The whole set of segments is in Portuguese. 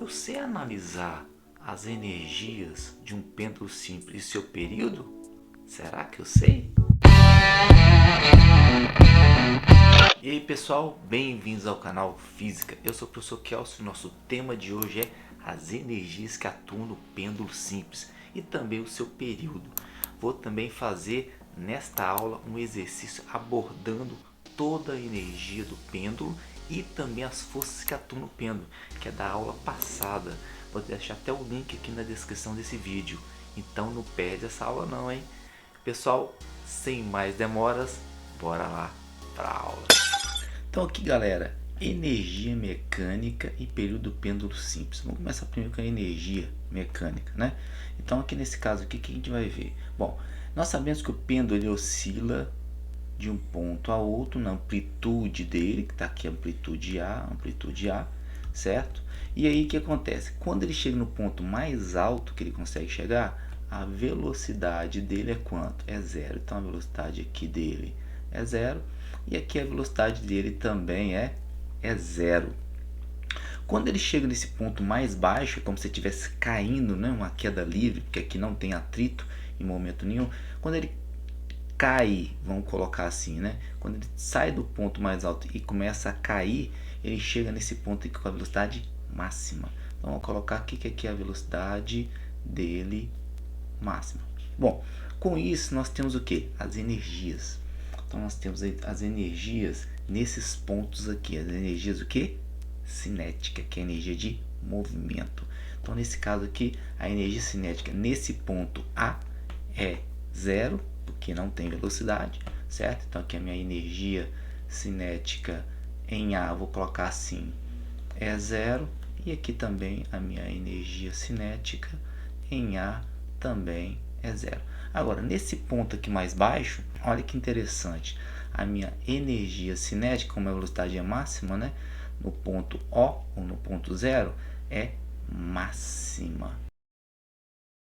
eu sei analisar as energias de um pêndulo simples e seu período? Será que eu sei? E aí pessoal, bem-vindos ao canal Física. Eu sou o professor Kelso e nosso tema de hoje é as energias que atuam no pêndulo simples e também o seu período. Vou também fazer nesta aula um exercício abordando toda a energia do pêndulo e também as forças que atuam no pêndulo, que é da aula passada. Vou deixar até o link aqui na descrição desse vídeo, então não perde essa aula não, hein? Pessoal, sem mais demoras, bora lá para a aula. Então aqui galera, energia mecânica e período do pêndulo simples. Vamos começar primeiro com a energia mecânica, né? Então aqui nesse caso aqui, o que a gente vai ver? Bom, nós sabemos que o pêndulo ele oscila de um ponto a outro na amplitude dele, que está aqui amplitude A, certo? E aí o que acontece? Quando ele chega no ponto mais alto que ele consegue chegar, a velocidade dele é quanto? É zero. Então a velocidade aqui dele é zero e aqui a velocidade dele também é zero. Quando ele chega nesse ponto mais baixo, é como se estivesse caindo, né? Uma queda livre, porque aqui não tem atrito em momento nenhum. Quando ele cai, vamos colocar assim, né? Quando ele sai do ponto mais alto e começa a cair, ele chega nesse ponto aqui com a velocidade máxima. Então vamos colocar aqui que aqui é a velocidade dele máxima. Bom, com isso nós temos o que? As energias. Então nós temos as energias nesses pontos aqui. As energias o que? Cinética, que é a energia de movimento. Então nesse caso aqui, a energia cinética nesse ponto A é zero, porque não tem velocidade, certo? Então aqui a minha energia cinética em A, vou colocar assim, é zero. E aqui também a minha energia cinética em A também é zero. Agora, nesse ponto aqui mais baixo, olha que interessante. A minha energia cinética, como a velocidade é máxima, né? No ponto O ou no ponto zero, é máxima.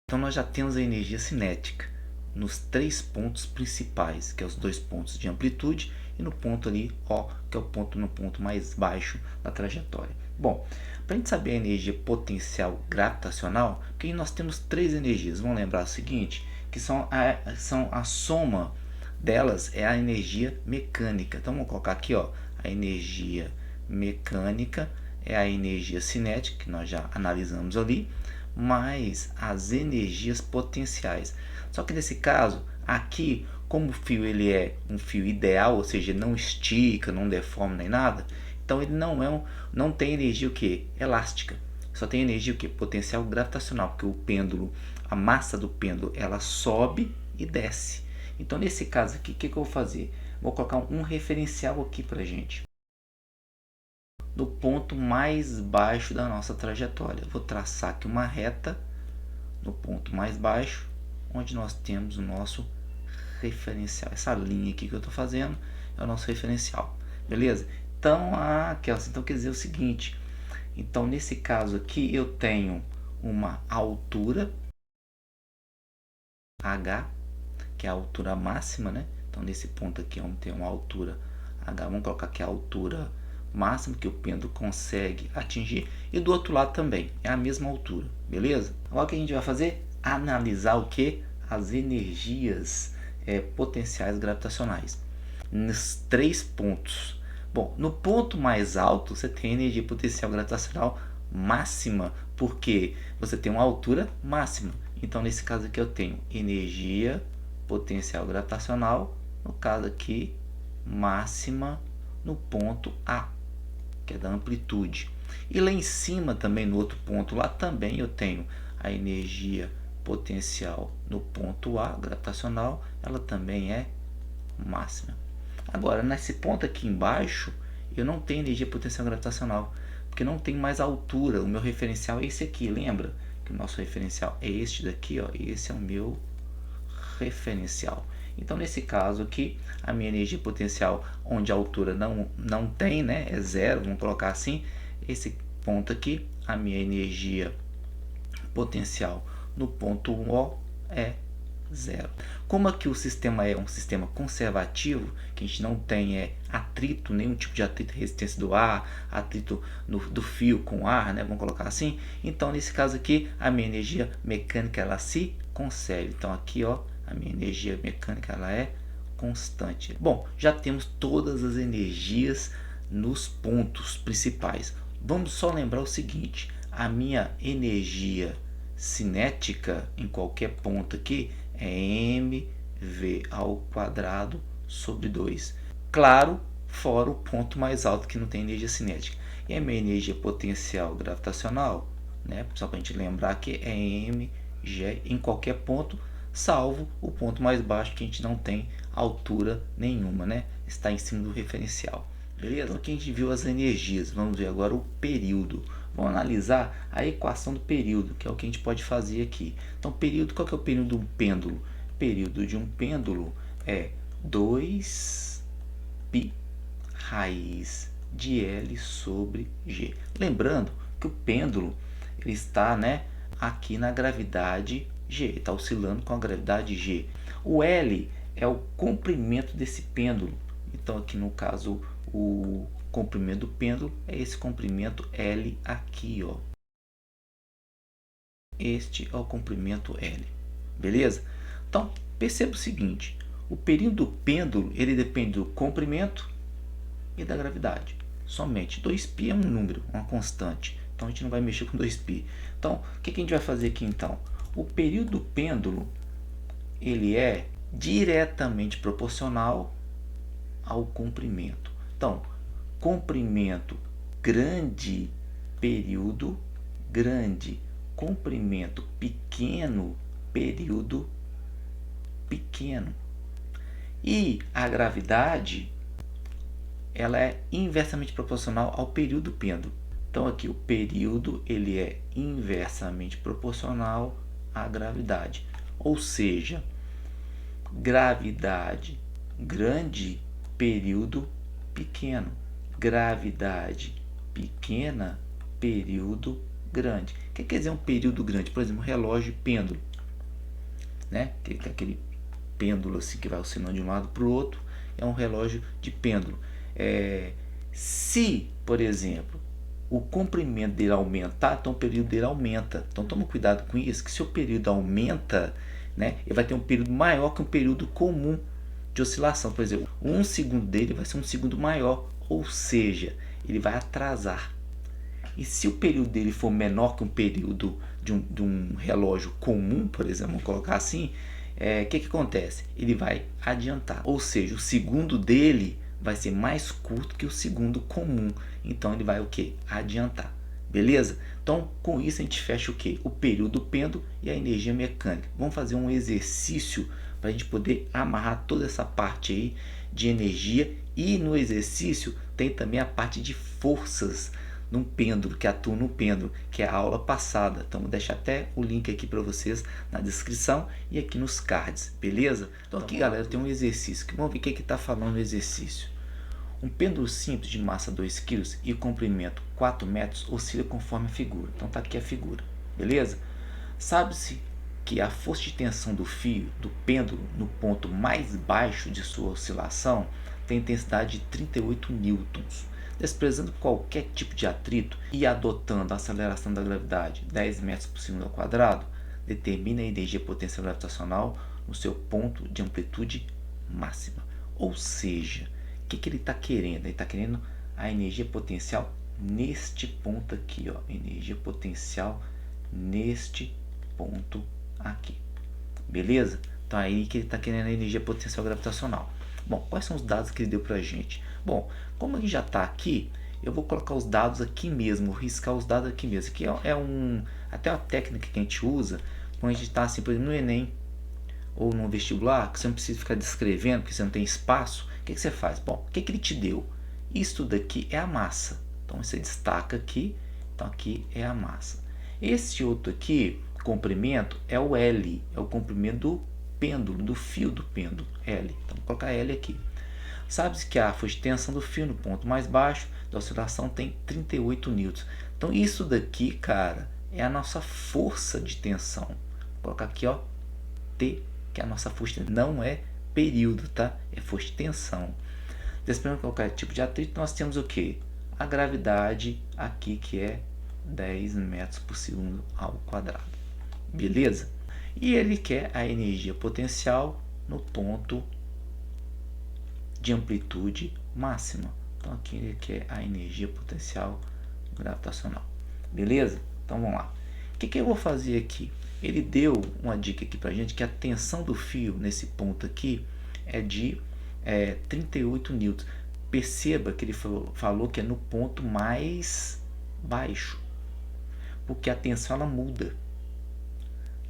Então nós já temos a energia cinética nos três pontos principais, que é os dois pontos de amplitude e no ponto ali O, que é o ponto no ponto mais baixo da trajetória. Bom, para a gente saber a energia potencial gravitacional, que nós temos três energias. Vamos lembrar o seguinte, que são a soma delas é a energia mecânica. Então vamos colocar aqui, ó, a energia mecânica é a energia cinética, que nós já analisamos ali, mais as energias potenciais. Só que nesse caso, aqui, como o fio ele é um fio ideal, ou seja, não estica, não deforma nem nada, então ele não tem energia o que? Elástica. Só tem energia o que? Potencial gravitacional, porque o pêndulo, a massa do pêndulo, ela sobe e desce. Então nesse caso aqui, o que eu vou fazer? Vou colocar um referencial aqui para gente. No ponto mais baixo da nossa trajetória. Vou traçar aqui uma reta no ponto mais baixo, onde nós temos o nosso referencial. Essa linha aqui que eu estou fazendo é o nosso referencial, beleza? Então, então quer dizer o seguinte, então nesse caso aqui eu tenho uma altura H, que é a altura máxima, né? Então nesse ponto aqui vamos ter uma altura H, vamos colocar aqui a altura máximo que o pêndulo consegue atingir, e do outro lado também é a mesma altura, beleza? Agora o que a gente vai fazer? Analisar o que? As energias potenciais gravitacionais nos três pontos. Bom, no ponto mais alto você tem energia potencial gravitacional máxima, porque você tem uma altura máxima. Então nesse caso aqui eu tenho energia potencial gravitacional, no caso aqui máxima no ponto A, que é da amplitude. E lá em cima também, no outro ponto lá, também eu tenho a energia potencial no ponto A, gravitacional, ela também é máxima. Agora, nesse ponto aqui embaixo, eu não tenho energia potencial gravitacional, porque não tem mais altura. O meu referencial é esse aqui, lembra? Que o nosso referencial é este daqui, ó, esse é o meu referencial. Então nesse caso aqui, a minha energia potencial, onde a altura não tem, né, é zero, vamos colocar assim, esse ponto aqui, a minha energia potencial no ponto O é 0. Como aqui o sistema é um sistema conservativo, que a gente não tem atrito, nenhum tipo de atrito, resistência do ar, atrito do fio com o ar, né? Vamos colocar assim. Então, nesse caso aqui, a minha energia mecânica ela se conserva. Então, aqui, ó, a minha energia mecânica ela é constante. Bom, já temos todas as energias nos pontos principais. Vamos só lembrar o seguinte: a minha energia cinética em qualquer ponto aqui é mv ao quadrado sobre 2. Claro, fora o ponto mais alto que não tem energia cinética. E a minha energia potencial gravitacional, né? Só para a gente lembrar que é mg em qualquer ponto, salvo o ponto mais baixo que a gente não tem altura nenhuma, né? Está em cima do referencial. Beleza? Então aqui a gente viu as energias. Vamos ver agora o período. Vamos analisar a equação do período, que é o que a gente pode fazer aqui. Então, período, qual que é o período de um pêndulo? O período de um pêndulo é 2π raiz de L sobre G. Lembrando que o pêndulo ele está, né, aqui na gravidade G, está oscilando com a gravidade G. O L é o comprimento desse pêndulo. Então, aqui no caso, o comprimento do pêndulo é esse comprimento L aqui, ó. Este é o comprimento L, beleza? Então, perceba o seguinte: o período do pêndulo ele depende do comprimento e da gravidade. Somente 2π é um número, uma constante. Então, a gente não vai mexer com 2π. Então, o que a gente vai fazer aqui então? O período do pêndulo ele é diretamente proporcional ao comprimento. Então, comprimento grande, período grande, comprimento pequeno, período pequeno. E a gravidade ela é inversamente proporcional ao período do pêndulo. Então aqui o período ele é inversamente proporcional à gravidade. Ou seja, gravidade grande, período pequeno. Gravidade pequena, período grande. O que quer dizer um período grande? Por exemplo, um relógio pêndulo, né? Aquele pêndulo assim que vai oscilando de um lado para o outro, é um relógio de pêndulo. Se, por exemplo, o comprimento dele aumentar, então o período dele aumenta. Então toma cuidado com isso, que se o período aumenta, né, ele vai ter um período maior que um período comum de oscilação. Por exemplo, 1 segundo dele vai ser um segundo maior, ou seja, ele vai atrasar. E se o período dele for menor que um período de um relógio comum, por exemplo, vamos colocar assim, que acontece? Ele vai adiantar. Ou seja, o segundo dele vai ser mais curto que o segundo comum. Então ele vai o que? Adiantar. Beleza? Então com isso a gente fecha o que? O período do pêndulo e a energia mecânica. Vamos fazer um exercício para a gente poder amarrar toda essa parte aí de energia. E no exercício tem também a parte de forças num pêndulo, que atua no pêndulo, que é a aula passada. Então vou deixar até o link aqui para vocês na descrição e aqui nos cards, beleza? Então aqui, galera, tem um exercício. Vamos ver o que está falando no exercício. Um pêndulo simples de massa 2 kg e comprimento 4 metros oscila conforme a figura. Então tá aqui a figura, beleza? Sabe-se que a força de tensão do fio do pêndulo no ponto mais baixo de sua oscilação tem intensidade de 38 newtons. Desprezando qualquer tipo de atrito e adotando a aceleração da gravidade 10 metros por segundo ao quadrado, determina a energia potencial gravitacional no seu ponto de amplitude máxima. Ou seja, o que ele está querendo? Ele está querendo a energia potencial neste ponto aqui, ó, energia potencial neste ponto aqui, beleza? Então aí que ele está querendo a energia potencial gravitacional. Bom, quais são os dados que ele deu para a gente? Bom, como ele já está aqui, eu vou colocar os dados aqui mesmo, vou riscar os dados aqui mesmo. Aqui até uma técnica que a gente usa quando a gente está assim, por exemplo, no Enem ou no vestibular, que você não precisa ficar descrevendo, porque você não tem espaço. O que você faz? Bom, o que ele te deu? Isso daqui é a massa. Então você destaca aqui, então aqui é a massa. Esse outro aqui, comprimento, é o L, é o comprimento do pêndulo, do fio do pêndulo, L. Então vou colocar L aqui. Sabe-se que a força de tensão do fio no ponto mais baixo da oscilação tem 38 newtons. Então isso daqui, cara, é a nossa força de tensão. Vou colocar aqui, ó, T, que a nossa força não é período, tá? É força de tensão. Dependendo de qualquer tipo de atrito, nós temos o que? A gravidade aqui, que é 10 metros por segundo ao quadrado. Beleza? E ele quer a energia potencial no ponto de amplitude máxima. Então aqui ele quer a energia potencial gravitacional. Beleza? Então vamos lá. O que eu vou fazer aqui? Ele deu uma dica aqui pra gente que a tensão do fio nesse ponto aqui é de 38 newtons. Perceba que ele falou que é no ponto mais baixo, porque a tensão ela muda.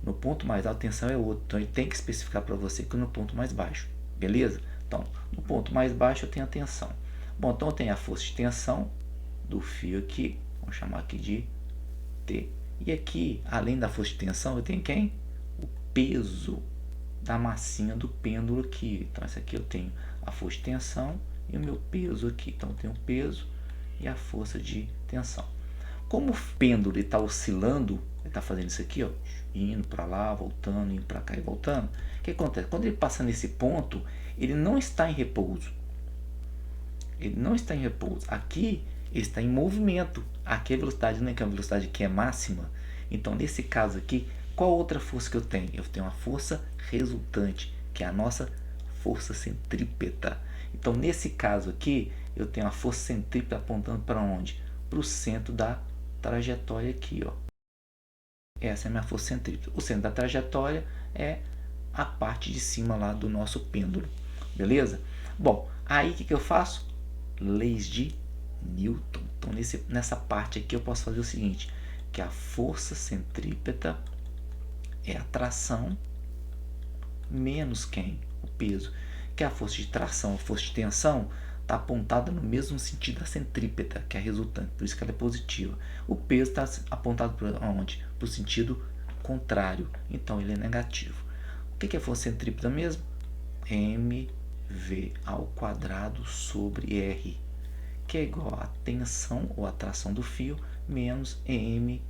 No ponto mais alto a tensão é outro, então ele tem que especificar para você que no ponto mais baixo, beleza? Então, no ponto mais baixo eu tenho a tensão. Bom, então eu tenho a força de tensão do fio aqui, vamos chamar aqui de T. E aqui, além da força de tensão, eu tenho quem? O peso da massinha do pêndulo aqui. Então, essa aqui eu tenho a força de tensão e o meu peso aqui. Então, eu tenho o peso e a força de tensão. Como o pêndulo está oscilando, ele está fazendo isso aqui, ó, indo para lá, voltando, indo para cá e voltando. O que acontece? Quando ele passa nesse ponto, ele não está em repouso. Ele não está em repouso. Aqui ele está em movimento. Aqui a velocidade não é que é uma velocidade que é máxima. Então, nesse caso aqui, qual outra força que eu tenho? Eu tenho uma força resultante, que é a nossa força centrípeta. Então, nesse caso aqui, eu tenho a força centrípeta apontando para onde? Para o centro da trajetória aqui, ó. Essa é a minha força centrípeta. O centro da trajetória é a parte de cima lá do nosso pêndulo. Beleza? Bom, aí o que eu faço? Leis de Newton. Então, nessa parte aqui eu posso fazer o seguinte, que a força centrípeta é a tração menos quem? O peso. Que a força de tração, a força de tensão, está apontada no mesmo sentido da centrípeta, que é a resultante, por isso que ela é positiva. O peso está apontado para onde? Para o sentido contrário, então ele é negativo. O que é a força centrípeta mesmo? mv ao quadrado sobre r, que é igual a tensão ou atração do fio menos mg.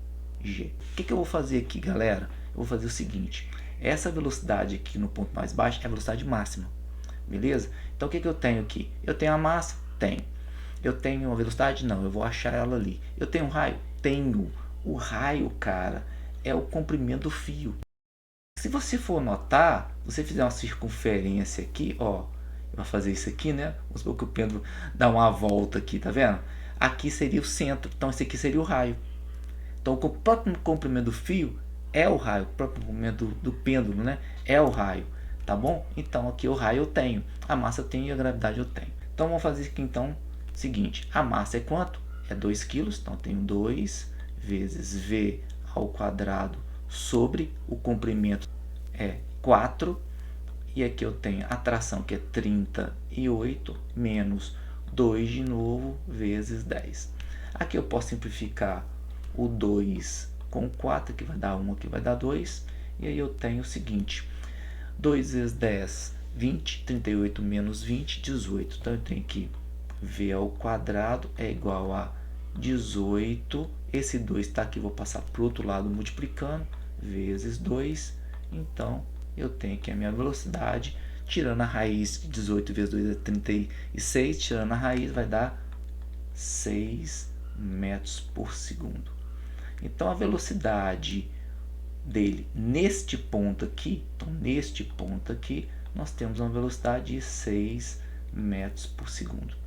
O que eu vou fazer aqui, galera? Eu vou fazer o seguinte, essa velocidade aqui no ponto mais baixo é a velocidade máxima, beleza? Então o que eu tenho aqui? Eu tenho a massa? Tenho. Eu tenho a velocidade? Não, eu vou achar ela ali. Eu tenho um raio? Tenho. O raio, cara, é o comprimento do fio. Se você for notar, se você fizer uma circunferência aqui, ó, eu vou fazer isso aqui, né? Vamos supor que o pêndulo dá uma volta aqui, tá vendo? Aqui seria o centro, então esse aqui seria o raio. Então o próprio comprimento do fio é o raio, o próprio comprimento do pêndulo, né? É o raio, tá bom? Então aqui o raio eu tenho, a massa eu tenho e a gravidade eu tenho. Então vamos fazer aqui então o seguinte, a massa é quanto? É 2 kg, então eu tenho 2 vezes v ao quadrado sobre o comprimento é 4, e aqui eu tenho a tração que é 38 menos 2 de novo vezes 10. Aqui eu posso simplificar o 2 com 4, que vai dar 1, aqui vai dar 2, e aí eu tenho o seguinte, 2 vezes 10, 20, 38 menos 20, 18. Então eu tenho aqui v ao quadrado é igual a 18, esse 2 está aqui, vou passar para o outro lado multiplicando, vezes 2, então eu tenho aqui a minha velocidade, tirando a raiz, 18 vezes 2 é 36, tirando a raiz vai dar 6 metros por segundo. Então a velocidade dele neste ponto aqui, então neste ponto aqui, nós temos uma velocidade de 6 metros por segundo.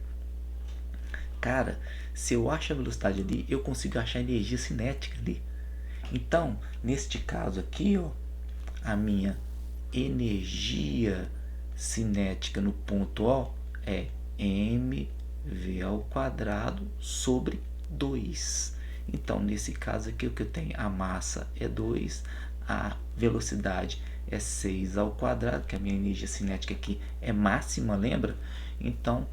Cara, se eu acho a velocidade ali, eu consigo achar a energia cinética ali. Então, neste caso aqui, ó, a minha energia cinética no ponto O é mv ao quadrado sobre 2. Então, nesse caso aqui, o que eu tenho? A massa é 2, a velocidade é 6 ao quadrado, que a minha energia cinética aqui é máxima, lembra? Então,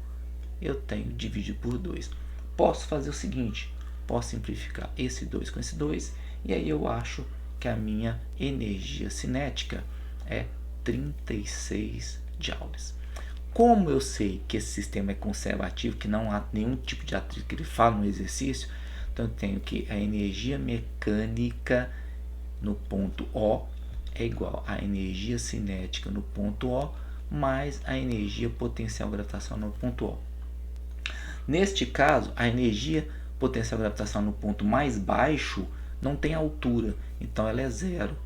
eu tenho dividido por 2. Posso fazer o seguinte, posso simplificar esse 2 com esse 2, e aí eu acho que a minha energia cinética é 36 joules. Como eu sei que esse sistema é conservativo, que não há nenhum tipo de atrito que ele fala no exercício, então eu tenho que a energia mecânica no ponto O é igual à energia cinética no ponto O mais a energia potencial gravitacional no ponto O. Neste caso, a energia potencial gravitacional no ponto mais baixo não tem altura, então ela é zero.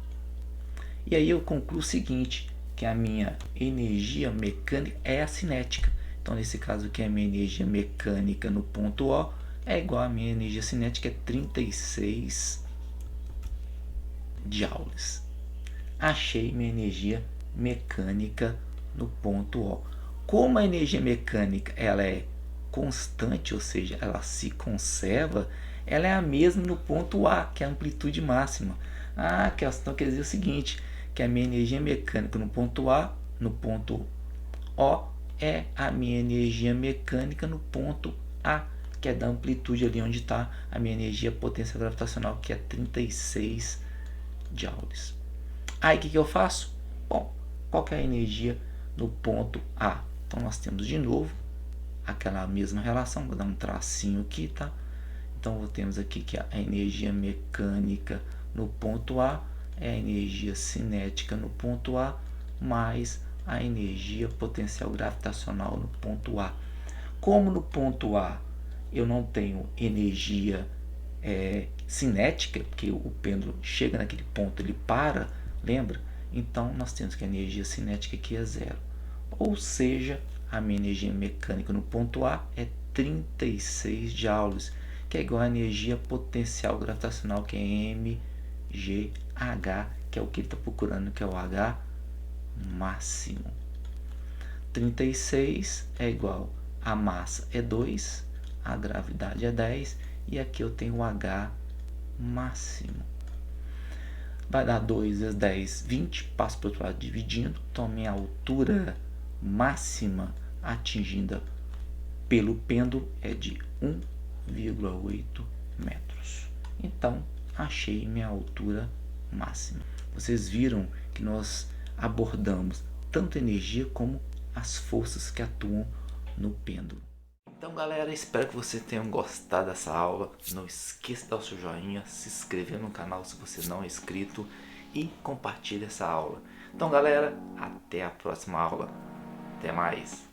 E aí eu concluo o seguinte, que a minha energia mecânica é a cinética. Então nesse caso aqui a minha energia mecânica no ponto O é igual à minha energia cinética, é 36 joules. Achei minha energia mecânica no ponto O. Como a energia mecânica ela é constante, ou seja, ela se conserva, ela é a mesma no ponto A, que é a amplitude máxima. A questão quer dizer o seguinte, que a minha energia mecânica no ponto A, no ponto O, é a minha energia mecânica no ponto A, que é da amplitude ali onde está a minha energia potência gravitacional, que é 36 joules. Aí o que eu faço? Bom, qual que é a energia no ponto A? Então nós temos de novo aquela mesma relação, vou dar um tracinho aqui, tá? Então temos aqui que a energia mecânica no ponto A é a energia cinética no ponto A mais a energia potencial gravitacional no ponto A. Como no ponto A eu não tenho energia cinética, porque o pêndulo chega naquele ponto, ele para, lembra? Então nós temos que a energia cinética aqui é zero. Ou seja, a minha energia mecânica no ponto A é 36 joules, que é igual à energia potencial gravitacional, que é mgh, que é o que ele está procurando, que é o H máximo. 36 é igual a massa é 2, a gravidade é 10, e aqui eu tenho o H máximo. Vai dar 2 vezes 10, 20, passo para o outro lado dividindo, então minha altura máxima atingida pelo pêndulo é de 1,8 metros. Então, achei minha altura máxima. Vocês viram que nós abordamos tanto energia como as forças que atuam no pêndulo. Então galera, espero que vocês tenham gostado dessa aula. Não esqueça de dar o seu joinha, se inscrever no canal se você não é inscrito e compartilhe essa aula. Então galera, até a próxima aula. Até mais.